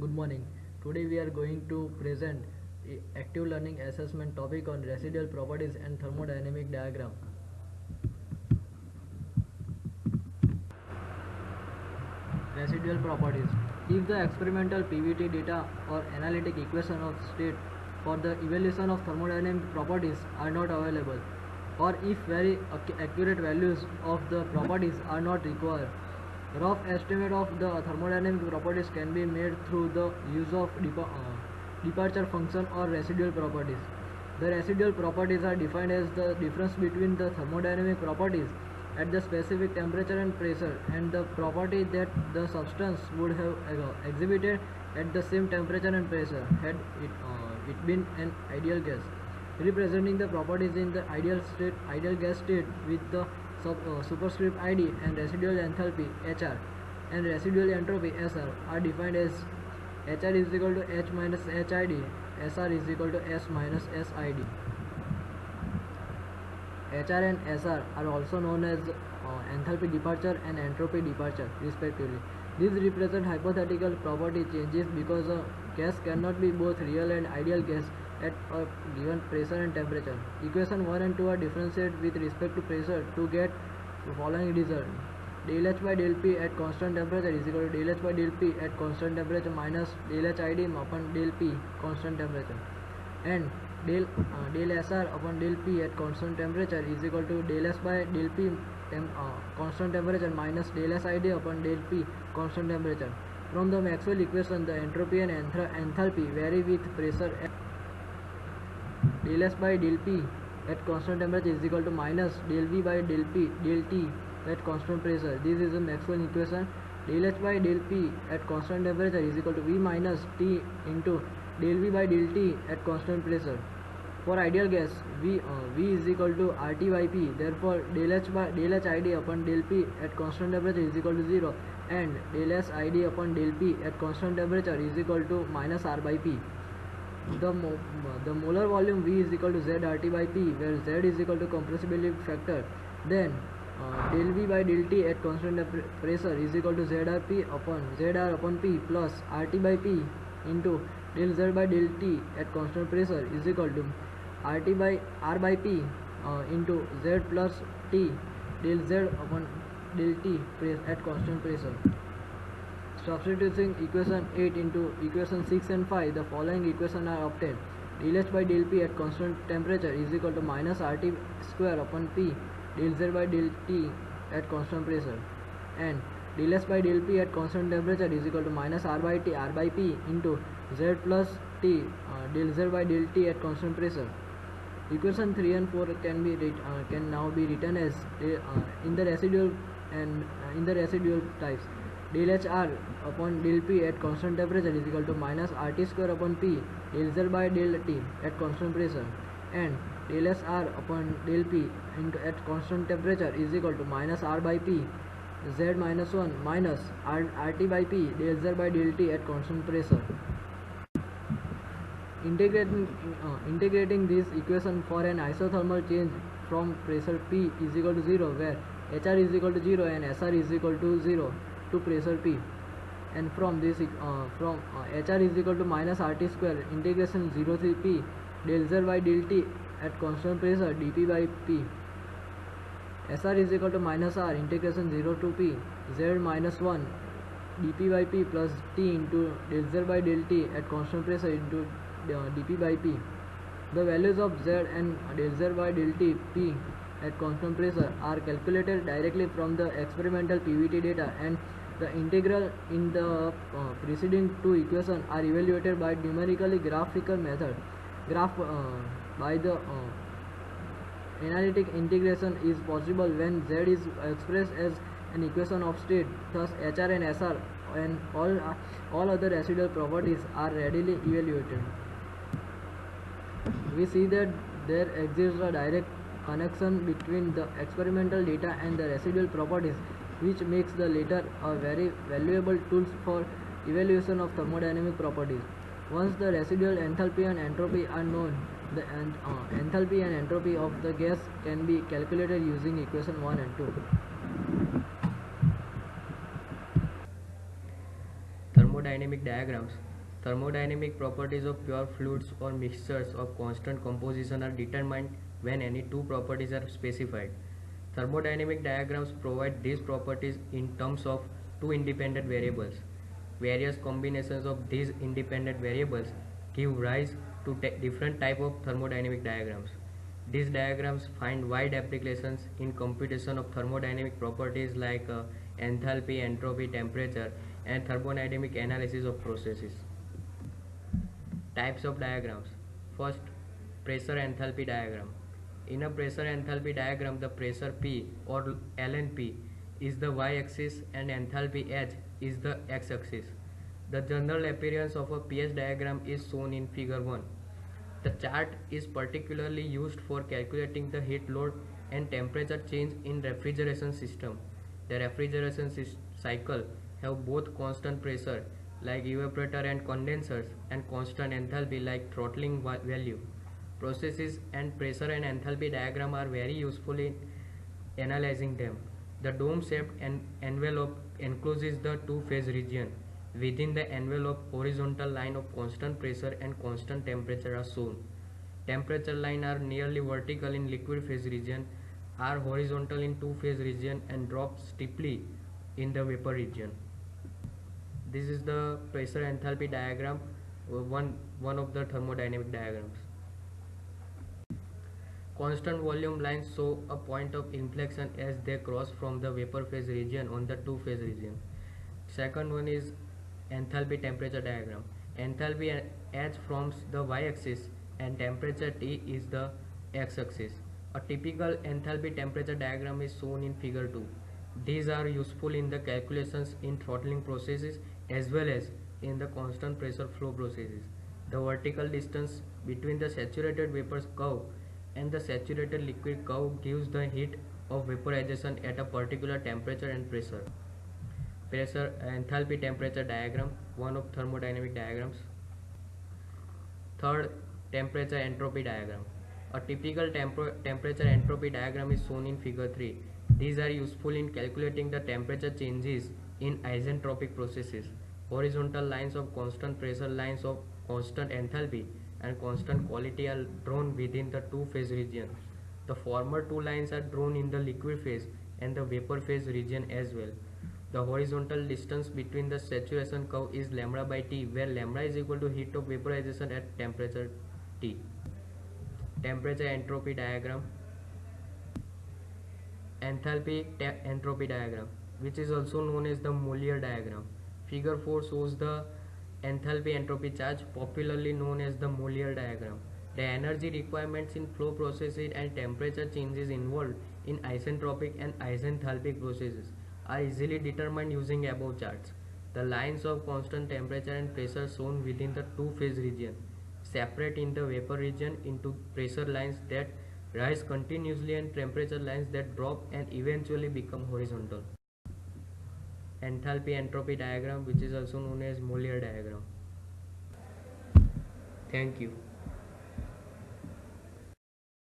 Good morning. Today we are going to present active learning assessment topic on residual properties and thermodynamic diagram. Residual properties. If the experimental PVT data or analytic equation of state for the evaluation of thermodynamic properties are not available, or if very accurate values of the properties are not required, rough estimate of the thermodynamic properties can be made through the use of departure function or residual properties. The residual properties are defined as the difference between the thermodynamic properties at the specific temperature and pressure and the property that the substance would have exhibited at the same temperature and pressure had it been an ideal gas, representing the properties in the ideal gas state with the superscript id, and residual enthalpy HR and residual entropy SR are defined as HR is equal to H minus HID, SR is equal to S minus SID. HR and SR are also known as enthalpy departure and entropy departure respectively. These represent hypothetical property changes because a gas cannot be both real and ideal gas at a given pressure and temperature. Equation 1 and 2 are differentiated with respect to pressure to get the following result. Del H by del P at constant temperature is equal to del H by del P at constant temperature minus del HID upon del P constant temperature, and del SR upon del P at constant temperature is equal to del S by del P constant temperature minus del SID upon del P constant temperature. From the Maxwell equation, the entropy and enthalpy vary with pressure. Del S by del P at constant temperature is equal to minus del V by del P del T at constant pressure. This is a Maxwell equation. Del H by del P at constant temperature is equal to V minus T into del V by del T at constant pressure. For ideal gas, V is equal to RT by P. Therefore, del HID upon del P at constant temperature is equal to 0, and del SID upon del P at constant temperature is equal to minus R by P. The molar volume V is equal to Z RT by P, where Z is equal to compressibility factor. Then del V by del T at constant pressure is equal to ZR upon P plus RT by P into del Z by del T at constant pressure is equal to RT by R by P into Z plus T del Z upon del T at constant pressure. Substituting equation 8 into equation 6 and 5, the following equations are obtained. Del H by del P at constant temperature is equal to minus RT square upon P del Z by del T at constant pressure, and del S by del P at constant temperature is equal to minus R by P into Z plus T del Z by del T at constant pressure. Equation 3 and 4 can now be written as in the residual types. Del HR upon del P at constant temperature is equal to minus RT square upon P del Z by del T at constant pressure, and del SR upon del P at constant temperature is equal to minus R by P Z minus 1 minus RT by P del Z by del T at constant pressure. Integrating this equation for an isothermal change from pressure P is equal to 0, where HR is equal to 0 and SR is equal to 0 to pressure P, and from this HR is equal to minus RT square integration 0 to P del Z by del T at constant pressure dP by P. SR is equal to minus R integration 0 to P Z minus 1 dP by P plus T into del Z by del T at constant pressure into dP by P. The values of Z and del Z by del T P at constant pressure are calculated directly from the experimental PVT data, and the integral in the preceding two equations are evaluated by numerically graphical method. By the analytic integration is possible when Z is expressed as an equation of state. Thus, HR and SR and all other residual properties are readily evaluated. We see that there exists a direct connection between the experimental data and the residual properties, which makes the latter a very valuable tool for evaluation of thermodynamic properties. Once the residual enthalpy and entropy are known, the enthalpy and entropy of the gas can be calculated using equation 1 and 2. Thermodynamic diagrams. Thermodynamic properties of pure fluids or mixtures of constant composition are determined when any two properties are specified. Thermodynamic diagrams provide these properties in terms of two independent variables. Various combinations of these independent variables give rise to different types of thermodynamic diagrams. These diagrams find wide applications in computation of thermodynamic properties like enthalpy, entropy, temperature, and thermodynamic analysis of processes. Types of diagrams. First, pressure enthalpy diagram. In a pressure enthalpy diagram, the pressure P or ln is the y-axis and enthalpy H is the x-axis. The general appearance of a PS diagram is shown in figure 1. The chart is particularly used for calculating the heat load and temperature change in refrigeration system. The refrigeration cycle have both constant pressure like evaporator and condensers and constant enthalpy like throttling value. Processes and pressure and enthalpy diagram are very useful in analyzing them. The dome-shaped envelope encloses the two-phase region. Within the envelope, horizontal line of constant pressure and constant temperature are shown. Temperature line are nearly vertical in liquid phase region, are horizontal in two-phase region and drop steeply in the vapor region. This is the pressure enthalpy diagram, one of the thermodynamic diagrams. Constant volume lines show a point of inflection as they cross from the vapor phase region on the two phase region. Second one is enthalpy temperature diagram. Enthalpy H forms the y-axis and temperature T is the x-axis. A typical enthalpy temperature diagram is shown in figure 2. These are useful in the calculations in throttling processes as well as in the constant pressure flow processes. The vertical distance between the saturated vapors curve and the saturated liquid curve gives the heat of vaporization at a particular temperature and pressure. Pressure enthalpy temperature diagram, one of thermodynamic diagrams. Third, temperature entropy diagram. A typical temperature entropy diagram is shown in figure 3. These are useful in calculating the temperature changes in isentropic processes. Horizontal lines of constant pressure, lines of constant enthalpy and constant quality are drawn within the two-phase region. The former two lines are drawn in the liquid phase and the vapor phase region as well. The horizontal distance between the saturation curve is lambda by T, where lambda is equal to heat of vaporization at temperature T. Temperature entropy diagram. Enthalpy entropy diagram, which is also known as the Mollier diagram. Figure 4 shows the enthalpy entropy charge, popularly known as the Mollier diagram. The energy requirements in flow processes and temperature changes involved in isentropic and isenthalpic processes are easily determined using above charts. The lines of constant temperature and pressure shown within the two-phase region separate in the vapor region into pressure lines that rise continuously and temperature lines that drop and eventually become horizontal. Enthalpy entropy diagram, which is also known as Mollier diagram. Thank you.